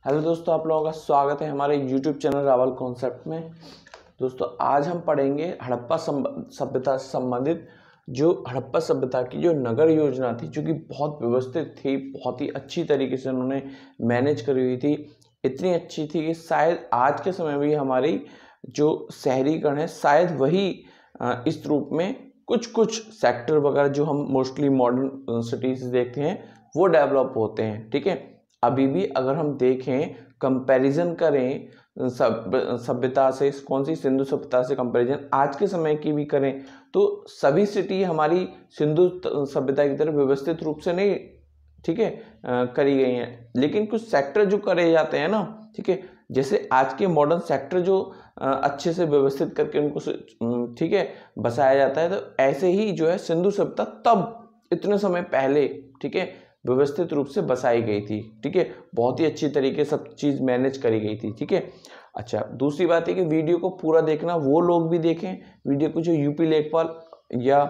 Hello दोस्तों, आप लोगों का स्वागत है हमारे YouTube चैनल रावल कॉन्सेप्ट में। दोस्तों आज हम पढ़ेंगे हड़प्पा सभ्यता से संबंधित जो हड़प्पा सभ्यता की जो नगर योजना थी, जो कि बहुत व्यवस्थित थी, बहुत ही अच्छी तरीके से उन्होंने मैनेज करी हुई थी। इतनी अच्छी थी कि शायद आज के समय में हमारी जो शहरीकरण है शायद वही इस रूप में कुछ सेक्टर वगैरह जो हम मोस्टली मॉडर्न सिटीज देखते हैं वो डेवलप होते हैं। ठीक है, अभी भी अगर हम देखें, कंपैरिजन करें सभ्यता से, कौन सी सिंधु सभ्यता से कंपैरिजन आज के समय की भी करें तो सभी सिटी हमारी सिंधु सभ्यता की तरह व्यवस्थित रूप से नहीं, ठीक है, करी गई हैं। लेकिन कुछ सेक्टर जो करे जाते हैं ना, ठीक है, जैसे आज के मॉडर्न सेक्टर जो अच्छे से व्यवस्थित करके उनको, ठीक है, बसाया जाता है, तो ऐसे ही जो है सिंधु सभ्यता तब इतने समय पहले, ठीक है, व्यवस्थित रूप से बसाई गई थी। ठीक है, बहुत ही अच्छी तरीके से सब चीज़ मैनेज करी गई थी। ठीक है, अच्छा, दूसरी बात है कि वीडियो को पूरा देखना, वो लोग भी देखें वीडियो को जो यूपी लेखपाल या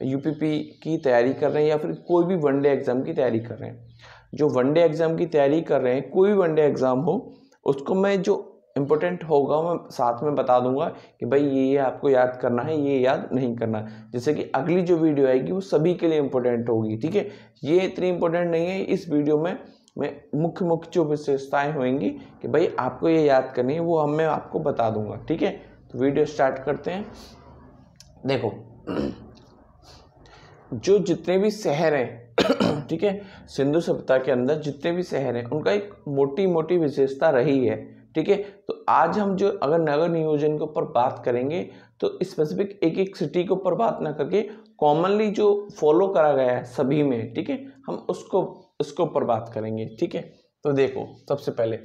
यूपीपी की तैयारी कर रहे हैं या फिर कोई भी वनडे एग्जाम की तैयारी कर रहे हैं। जो वनडे एग्जाम की तैयारी कर रहे हैं, कोई भी वनडे एग्जाम हो, उसको मैं जो इम्पोर्टेंट होगा मैं साथ में बता दूंगा कि भाई ये आपको याद करना है, ये याद नहीं करना। जैसे कि अगली जो वीडियो आएगी वो सभी के लिए इम्पोर्टेंट होगी। ठीक है, ये इतनी इम्पोर्टेंट नहीं है। इस वीडियो में मैं मुख्य जो विशेषताएं होंगी कि भाई आपको ये याद करनी है वो मैं आपको बता दूंगा। ठीक है, तो वीडियो स्टार्ट करते हैं। देखो, जो जितने भी शहर हैं, ठीक है, सिंधु सभ्यता के अंदर जितने भी शहर हैं उनका एक मोटी विशेषता रही है। ठीक है, तो आज हम जो अगर नगर नियोजन के ऊपर बात करेंगे तो स्पेसिफिक एक सिटी के ऊपर बात ना करके कॉमनली जो फॉलो करा गया है सभी में, ठीक है, हम उसके ऊपर बात करेंगे। ठीक है, तो देखो, सबसे पहले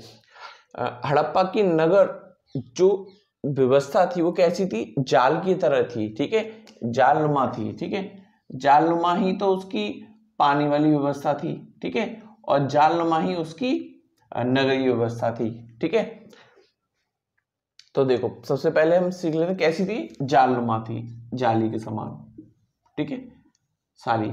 हड़प्पा की नगर जो व्यवस्था थी वो कैसी थी? जाल की तरह थी। ठीक है, जालनुमा थी। ठीक है, जालनुमा ही तो उसकी पानी वाली व्यवस्था थी। ठीक है, और जालनुमा ही उसकी नगरीय व्यवस्था थी। ठीक है, तो देखो सबसे पहले हम सीख लेते कैसी थी। जालनुमा थी, जाली के समान। ठीक है, सारी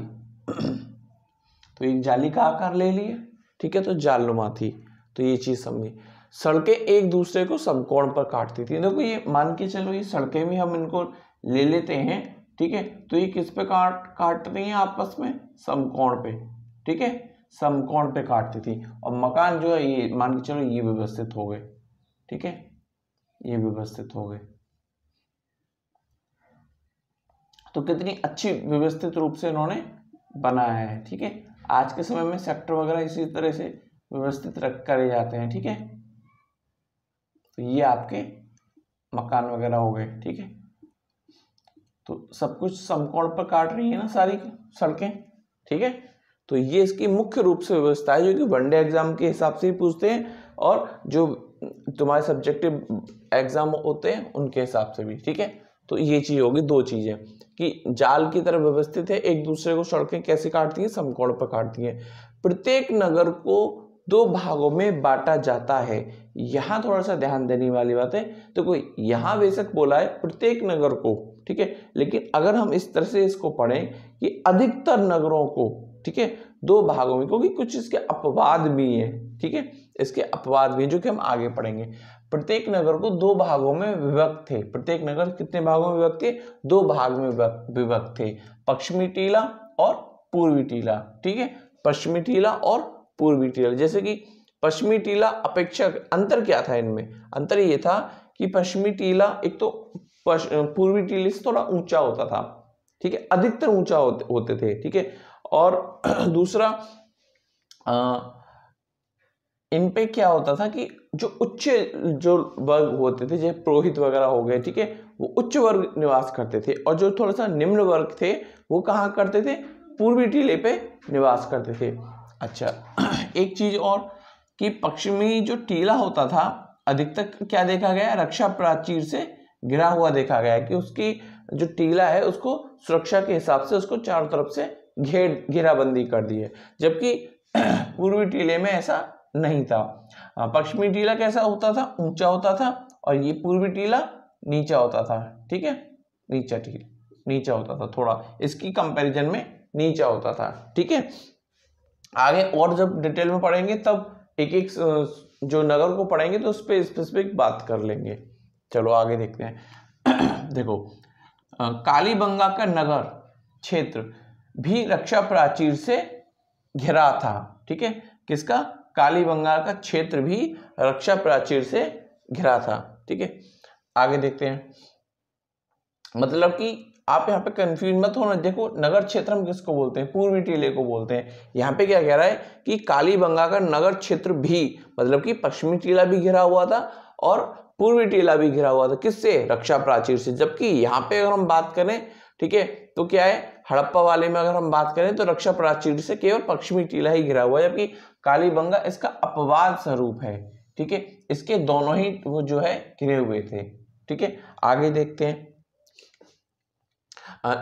तो एक जाली का आकार ले लिए। ठीक है, तो जालनुमा थी, तो ये चीज समझी। सड़कें एक दूसरे को समकोण पर काटती थी। देखो ये मान के चलो, ये सड़कें भी हम इनको ले लेते हैं। ठीक है, तो ये किस पे काट रही हैं आपस में? समकोण पे। ठीक है, समकोण पे काटती थी। और मकान जो है ये मान के चलो ये व्यवस्थित हो गए। ठीक है, ये व्यवस्थित हो गए। तो कितनी अच्छी व्यवस्थित रूप से इन्होंने बनाया है। ठीक है, आज के समय में सेक्टर वगैरह इसी तरह से व्यवस्थित रख करे जाते हैं। ठीक है, तो ये आपके मकान वगैरह हो गए। ठीक है, तो सब कुछ समकोण पर काट रही है ना सारी सड़कें। ठीक है, तो ये इसकी मुख्य रूप से व्यवस्था है जो कि वनडे एग्जाम के हिसाब से ही पूछते हैं और जो तुम्हारे सब्जेक्टिव एग्जाम होते हैं उनके हिसाब से भी। ठीक है, तो ये चीज होगी, दो चीजें कि जाल की तरह व्यवस्थित है, एक दूसरे को सड़कें कैसे काटती हैं? समकोण पर काटती हैं। प्रत्येक नगर को दो भागों में बांटा जाता है। यहां थोड़ा सा ध्यान देने वाली बात है। तो कोई यहां बेशक बोला है प्रत्येक नगर को, ठीक है, लेकिन अगर हम इस तरह से इसको पढ़ें कि अधिकतर नगरों को, ठीक है, दो भागों में, क्योंकि कुछ इसके अपवाद भी हैं। ठीक है, इसके अपवाद भी जो कि हम आगे पढ़ेंगे। प्रत्येक नगर को दो भागों में विभक्त थे। प्रत्येक नगर कितने भागों में विभक्त थे? दो भाग में विभक्त थे, पश्चिमी टीला और पूर्वी टीला। ठीक है, पश्चिमी टीला और पूर्वी टीला। जैसे कि पश्चिमी टीला अपेक्षा अंतर क्या था इनमें? अंतर ये था कि पश्चिमी टीला एक तो पूर्वी टीले से थोड़ा ऊंचा होता था। ठीक है, अधिकतर ऊंचा होते थे। ठीक है, और दूसरा इन पे क्या होता था कि जो उच्च जो वर्ग होते थे, जैसे पुरोहित वगैरह हो गए, ठीक है, वो उच्च वर्ग निवास करते थे। और जो थोड़ा सा निम्न वर्ग थे वो कहाँ करते थे? पूर्वी टीले पे निवास करते थे। अच्छा, एक चीज और कि पश्चिमी जो टीला होता था अधिकतर क्या देखा गया? रक्षा प्राचीर से घिरा हुआ देखा गया कि उसकी जो टीला है उसको सुरक्षा के हिसाब से उसको चारों तरफ से घेराबंदी कर दी है। जबकि पूर्वी टीले में ऐसा नहीं था। पश्चिमी टीला कैसा होता था? ऊंचा होता था, और ये पूर्वी टीला नीचा होता था। ठीक है, नीचा होता था, थोड़ा इसकी कंपैरिजन में नीचा होता था। ठीक है, आगे और जब डिटेल में पढ़ेंगे तब एक एक जो नगर को पढ़ेंगे तो उस पर स्पेसिफिक बात कर लेंगे। चलो आगे देखते हैं। देखो कालीबंगा का नगर क्षेत्र भी रक्षा प्राचीर से घिरा था। ठीक है, किसका? कालीबंगा का क्षेत्र भी रक्षा प्राचीर से घिरा था। ठीक है, आगे देखते हैं। मतलब कि आप यहाँ पे कंफ्यूज मत होना। देखो नगर क्षेत्र हम किसको बोलते हैं? पूर्वी टीले को बोलते हैं। यहाँ पे क्या कह रहा है कि कालीबंगा का नगर क्षेत्र भी, मतलब कि पश्चिमी टीला भी घिरा हुआ था और पूर्वी टीला भी घिरा हुआ था। किससे? रक्षा प्राचीर से। जबकि यहाँ पे अगर हम बात करें, ठीक है, तो क्या है, हड़प्पा वाले में अगर हम बात करें तो रक्षा प्राचीर से केवल पश्चिमी टीला ही घिरा हुआ है, जबकि कालीबंगा इसका अपवाद स्वरूप है। ठीक है, इसके दोनों ही वो जो है घिरे हुए थे। ठीक है, आगे देखते हैं।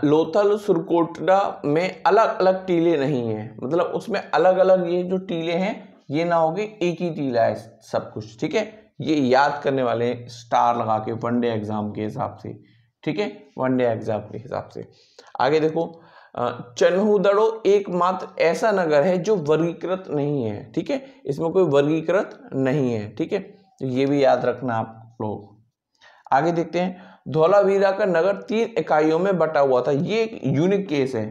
लोथल सुरकोटड़ा में अलग अलग टीले नहीं है, मतलब उसमें अलग अलग ये जो टीले हैं ये ना होगे, एक ही टीला है सब कुछ। ठीक है, ये याद करने वाले स्टार लगा के वनडे एग्जाम के हिसाब से। ठीक है, वनडे एग्जाम के हिसाब से। आगे देखो, चन्हुदड़ो एकमात्र ऐसा नगर है जो वर्गीकृत नहीं है। ठीक है, इसमें कोई वर्गीकृत नहीं है। ठीक है, तो ये भी याद रखना आप लोग। आगे देखते हैं। धौलावीरा का नगर 3 इकाइयों में बटा हुआ था। ये एक यूनिक केस है।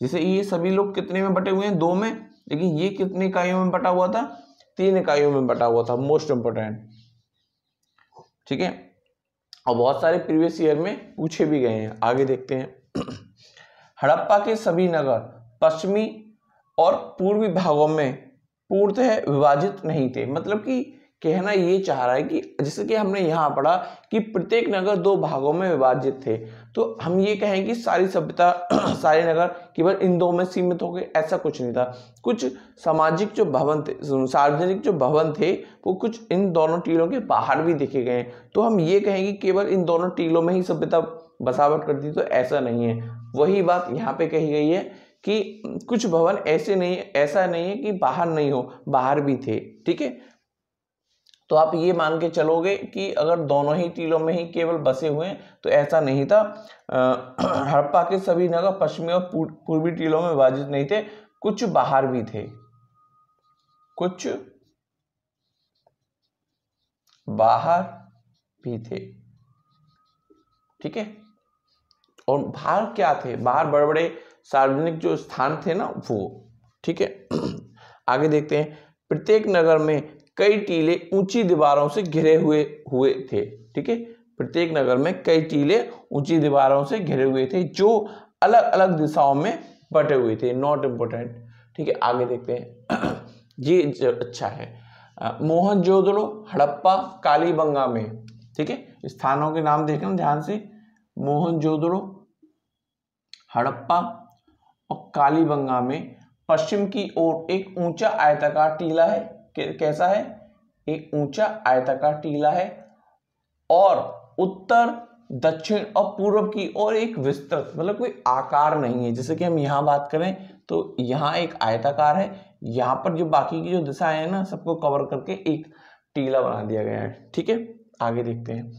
जैसे ये सभी लोग कितने में बटे हुए हैं? 2 में, लेकिन ये कितनी इकाइयों में बटा हुआ था? 3 इकाइयों में बटा हुआ था। Most important. ठीक है, और बहुत सारे प्रीवियस ईयर में पूछे भी गए हैं। आगे देखते हैं। हड़प्पा के सभी नगर पश्चिमी और पूर्वी भागों में पूर्णतः विभाजित नहीं थे। मतलब कि कहना ये चाह रहा है कि जैसे कि हमने यहाँ पढ़ा कि प्रत्येक नगर 2 भागों में विभाजित थे, तो हम ये कहें कि सारी सभ्यता सारे नगर केवल इन 2 में सीमित हो गए, ऐसा कुछ नहीं था। कुछ सामाजिक जो भवन थे, सार्वजनिक जो भवन थे, वो कुछ इन दोनों टीलों के बाहर भी देखे गए। तो हम ये कहें कि केवल इन दोनों टीलों में ही सभ्यता बसावट करती, तो ऐसा नहीं है। वही बात यहाँ पे कही गई है कि कुछ भवन ऐसे नहीं, ऐसा नहीं है कि बाहर नहीं हो, बाहर भी थे। ठीक है, तो आप ये मान के चलोगे कि अगर दोनों ही टीलों में ही केवल बसे हुए हैं, तो ऐसा नहीं था। हड़प्पा के सभी नगर पश्चिमी और पूर्वी टीलों में विभाजित नहीं थे, कुछ बाहर भी थे, कुछ बाहर भी थे। ठीक है, और बाहर क्या थे? बाहर बड़े बड़े सार्वजनिक जो स्थान थे ना, वो। ठीक है, आगे देखते हैं। प्रत्येक नगर में कई टीले ऊंची दीवारों से घिरे हुए थे। ठीक है, प्रत्येक नगर में कई टीले ऊंची दीवारों से घिरे हुए थे जो अलग अलग दिशाओं में बटे हुए थे। Not important. ठीक है, आगे देखते हैं। ये अच्छा है। मोहनजोदड़ो, हड़प्पा, कालीबंगा में। ठीक है, स्थानों के नाम देखना ध्यान से। मोहनजोदड़ो, हड़प्पा और कालीबंगा में पश्चिम की ओर एक ऊंचा आयताकार टीला है। कैसा है? एक ऊंचा आयताकार टीला है, और उत्तर, दक्षिण और पूर्व की ओर एक विस्तृत, मतलब कोई आकार नहीं है। जैसे कि हम यहाँ बात करें तो यहाँ एक आयताकार है, यहाँ पर जो बाकी की जो दिशाएं हैं ना, सबको कवर करके एक टीला बना दिया गया है। ठीक है, आगे देखते हैं।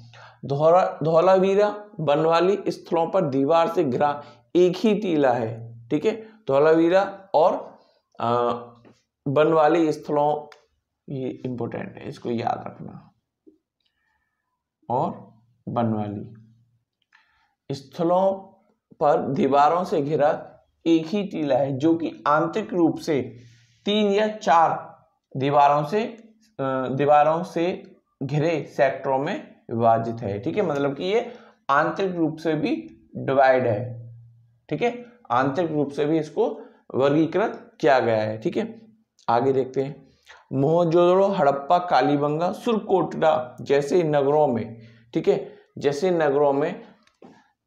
धौलावीरा, बनवाली स्थलों पर दीवार से घिरा एक ही टीला है। ठीक है, धौलावीरा और बनवाली स्थलों, ये इंपोर्टेंट है, इसको याद रखना। और बनवाली स्थलों पर दीवारों से घिरा एक ही टीला है जो कि आंतरिक रूप से 3 या 4 दीवारों से घिरे सेक्टरों में विभाजित है। ठीक है, मतलब कि ये आंतरिक रूप से भी डिवाइड है। ठीक है, आंतरिक रूप से भी इसको वर्गीकृत किया गया है। ठीक है, आगे देखते हैं। मोहनजोदड़ो, हड़प्पा, कालीबंगा, सुरकोटड़ा जैसे नगरों में, ठीक है, जैसे नगरों में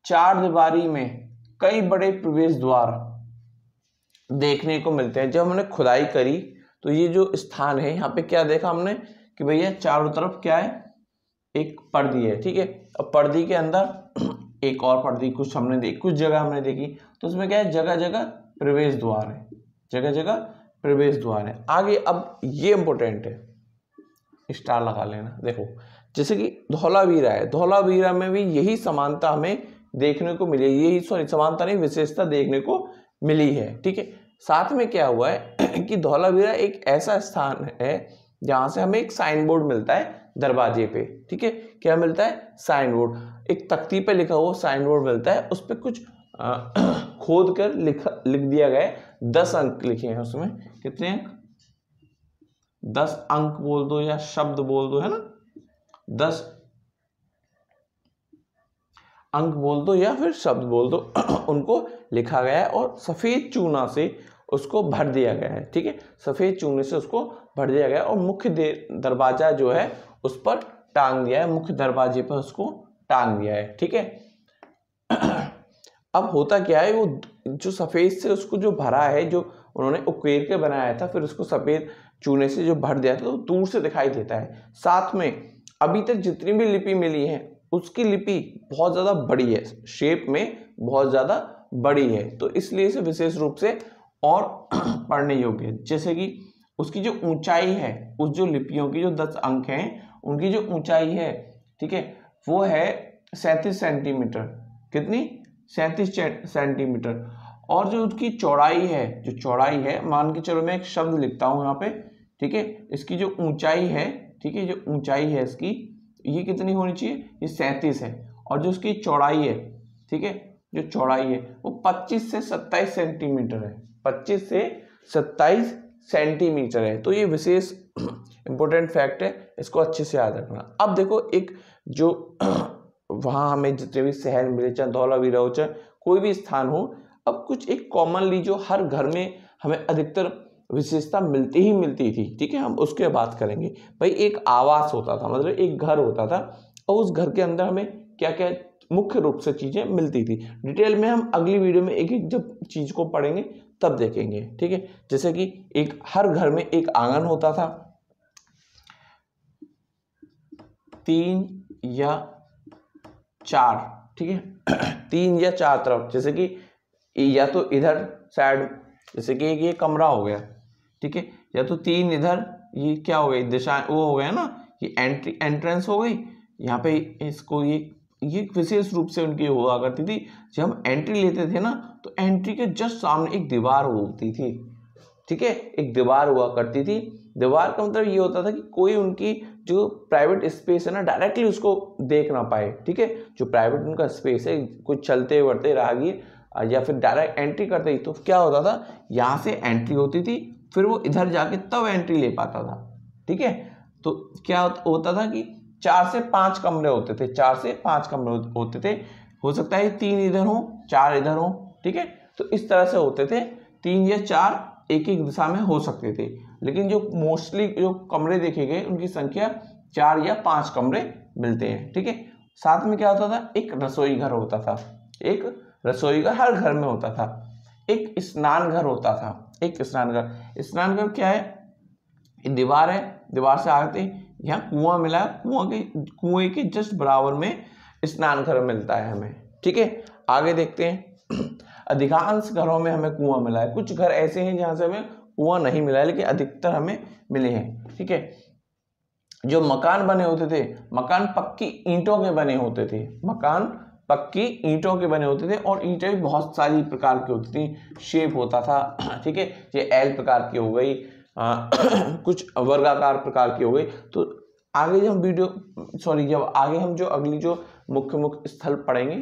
4 दीवारी में कई बड़े प्रवेश द्वार देखने को मिलते हैं। जब हमने खुदाई करी तो ये जो स्थान है, यहाँ पे क्या देखा हमने कि भैया चारों तरफ क्या है, एक पर्दी है। ठीक है, अब पर्दी के अंदर एक और पर्दी कुछ हमने देखी, कुछ जगह हमने देखी, तो उसमें क्या है, जगह जगह प्रवेश द्वार है, जगह जगह प्रवेश द्वार है। आगे अब ये इंपॉर्टेंट है, स्टार लगा लेना। देखो जैसे कि धौलावीरा है, धौलावीरा में भी यही समानता हमें देखने को मिली, यही समानता नहीं, विशेषता देखने को मिली है। ठीक है, साथ में क्या हुआ है कि धौलावीरा एक ऐसा स्थान है जहां से हमें एक साइन बोर्ड मिलता है दरवाजे पे, ठीक है। क्या मिलता है? साइन बोर्ड, एक तख्ती पे लिखा हुआ साइन बोर्ड मिलता है, उस पर कुछ खोद कर लिख दिया गया है, 10 अंक लिखे हैं उसमें। कितने अंक? 10 अंक बोल दो या शब्द बोल दो, है ना, 10 अंक बोल दो या फिर शब्द बोल दो उनको लिखा गया है और सफेद चूना से उसको भर दिया गया है, ठीक है। सफेद चूने से उसको भर दिया गया है और मुख्य दरवाजा जो है उस पर टांग दिया है, मुख्य दरवाजे पर उसको टांग दिया है, ठीक है। अब होता क्या है, वो जो सफेद से उसको जो भरा है, जो उन्होंने उकेर के बनाया था, फिर उसको सफेद चूने से जो भर दिया था, तो दूर से दिखाई देता है। साथ में अभी तक जितनी भी लिपि मिली है उसकी लिपि बहुत ज़्यादा बड़ी है, शेप में बहुत ज़्यादा बड़ी है, तो इसलिए इसे विशेष रूप से और पढ़ने योग्य है। जैसे कि उसकी जो ऊंचाई है, उस जो लिपियों की जो 10 अंक हैं उनकी जो ऊंचाई है, ठीक है, वो है 37 सेंटीमीटर। कितनी? 37 सेंटीमीटर। और जो उसकी चौड़ाई है, जो चौड़ाई है, मान के चलो मैं एक शब्द लिखता हूँ यहाँ पे, ठीक है, इसकी जो ऊंचाई है, ठीक है, जो ऊंचाई है इसकी, ये कितनी होनी चाहिए? ये 37 है। और जो उसकी चौड़ाई है, ठीक है, जो चौड़ाई है वो 25 से 27 सेंटीमीटर है, 25 से 27 सेंटीमीटर है। तो ये विशेष इंपॉर्टेंट फैक्ट है, इसको अच्छे से याद रखना। अब देखो, एक जो वहाँ हमें जितने भी शहर मिले, चाहे धौलावीरा हो, चाहे कोई भी स्थान हो, अब कुछ एक कॉमनली जो हर घर में हमें अधिकतर विशेषता मिलती ही मिलती थी, ठीक है, हम उसके बात करेंगे। भाई एक आवास होता था, मतलब एक घर होता था, और उस घर के अंदर हमें क्या क्या मुख्य रूप से चीजें मिलती थी। डिटेल में हम अगली वीडियो में एक एक जब चीज को पढ़ेंगे तब देखेंगे, ठीक है। जैसे कि एक हर घर में एक आंगन होता था, 3 या 4, ठीक है, 3 या 4 तरफ, जैसे कि या तो इधर साइड, जैसे कि ये कमरा हो गया, ठीक है, या तो 3 इधर, ये क्या हो गई दिशा, वो हो गया ना, ये एंट्रेंस हो गई यहाँ पे। इसको ये विशेष रूप से उनकी हुआ करती थी, जब हम एंट्री लेते थे ना, तो एंट्री के जस्ट सामने एक दीवार होती थी, ठीक है, एक दीवार हुआ करती थी। दीवार का मतलब ये होता था कि कोई उनकी जो प्राइवेट स्पेस है ना, डायरेक्टली उसको देख ना पाए, ठीक है, जो प्राइवेट उनका स्पेस है, कुछ चलते बढ़ते राहगीर या फिर डायरेक्ट एंट्री करते ही, तो क्या होता था, यहाँ से एंट्री होती थी, फिर वो इधर जाके तब एंट्री ले पाता था, ठीक है। तो क्या होता था कि 4 से 5 कमरे होते थे, 4 से 5 कमरे होते थे, हो सकता है 3 इधर हो, 4 इधर हो, ठीक है, तो इस तरह से होते थे, 3 या 4 एक एक दिशा में हो सकते थे। लेकिन जो मोस्टली जो कमरे देखे गए उनकी संख्या 4 या 5 कमरे मिलते हैं, ठीक है। साथ में क्या होता था, एक रसोई घर होता था, एक रसोई घर हर घर में होता था, एक स्नान घर होता था, एक स्नान घर। स्नान घर क्या है, दीवार है, दीवार से आते यहाँ कुआं मिला है, कुएं के जस्ट बराबर में स्नान घर मिलता है हमें, ठीक है। आगे देखते हैं, अधिकांश घरों में हमें कुआं मिला है, कुछ घर ऐसे हैं जहां से हमें कुआं नहीं मिला है, लेकिन अधिकतर हमें मिले हैं, ठीक है। जो मकान बने होते थे, मकान पक्की ईंटों के बने होते थे, मकान पक्की ईंटों के बने होते थे, और ईंटें भी बहुत सारी प्रकार की होती थी, शेप होता था, ठीक है, ये एल प्रकार की हो गई, कुछ वर्गाकार प्रकार की हो गई। तो आगे जब जब आगे हम जो अगली जो मुख्य स्थल पढ़ेंगे,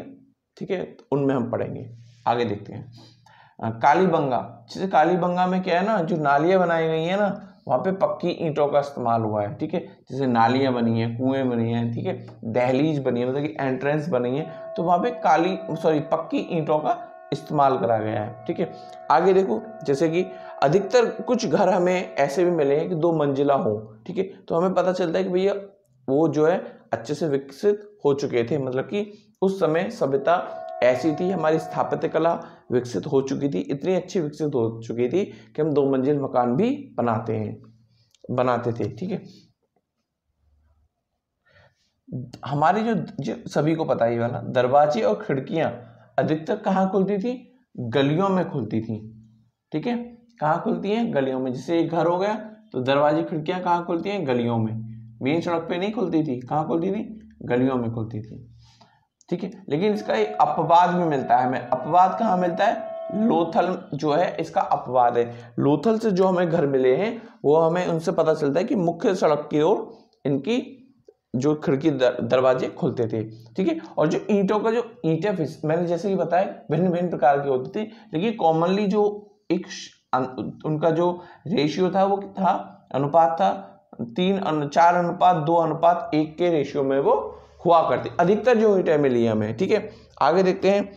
ठीक है, तो उनमें हम पढ़ेंगे। आगे देखते हैं कालीबंगा। जैसे कालीबंगा में क्या है ना, जो नालियां बनाई गई है ना, वहाँ पे पक्की ईंटों का इस्तेमाल हुआ है, ठीक है, जैसे नालियां बनी है, कुएं बनी है, ठीक है, दहलीज बनी है, मतलब कि एंट्रेंस बनी है, तो वहाँ पे पक्की ईंटों का इस्तेमाल करा गया है, ठीक है। आगे देखो, जैसे कि अधिकतर कुछ घर हमें ऐसे भी मिले हैं कि 2 मंजिला हो, ठीक है, तो हमें पता चलता है कि भैया वो जो है अच्छे से विकसित हो चुके थे, मतलब कि उस समय सभ्यता ऐसी थी, हमारी स्थापत्य कला विकसित हो चुकी थी, इतनी अच्छी विकसित हो चुकी थी कि हम 2 मंजिल मकान भी बनाते थे, ठीक है। हमारी जो सभी को पता ही वाला, दरवाजे और खिड़कियां अधिकतर कहाँ खुलती थी, गलियों में खुलती थी, ठीक है, कहाँ खुलती हैं, गलियों में। जैसे एक घर हो गया तो दरवाजे खिड़कियां कहाँ खुलती हैं, गलियों में, मेन सड़क पे नहीं खुलती थी, कहाँ खुलती थी, गलियों में खुलती थी, ठीक है। लेकिन इसका एक अपवाद भी मिलता है हमें। अपवाद कहाँ मिलता है, लोथल जो है इसका अपवाद है। लोथल से जो हमें घर मिले हैं वो हमें उनसे पता चलता है कि मुख्य सड़क की ओर इनकी जो खिड़की दरवाजे खुलते थे, ठीक है। और जो ईंटों का जो ईंटें मैंने जैसे कि बताया भिन्न भिन्न प्रकार के होते थे, लेकिन कॉमनली जो एक उनका जो रेशियो था वो था, अनुपात था 4:2:1 के रेशियो में वो हुआ करती अधिकतर जो ईंटें मिली हमें, ठीक है। आगे देखते हैं,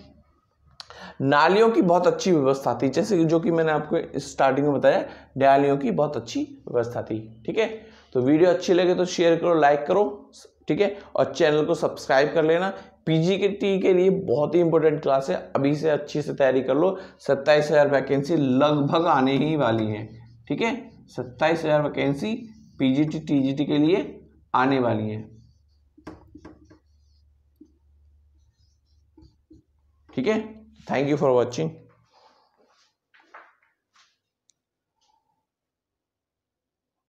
नालियों की बहुत अच्छी व्यवस्था थी, जैसे जो कि मैंने आपको स्टार्टिंग में बताया, नालियों की बहुत अच्छी व्यवस्था थी, ठीक है। तो वीडियो अच्छी लगे तो शेयर करो, लाइक करो, ठीक है, और चैनल को सब्सक्राइब कर लेना। पीजीटी के लिए बहुत ही इंपॉर्टेंट क्लास है, अभी से अच्छी से तैयारी कर लो। 27,000 वैकेंसी लगभग आने ही वाली है, ठीक है। 27,000 वैकेंसी पीजीटी टीजीटी के लिए आने वाली है, ठीक है। Thank you for watching.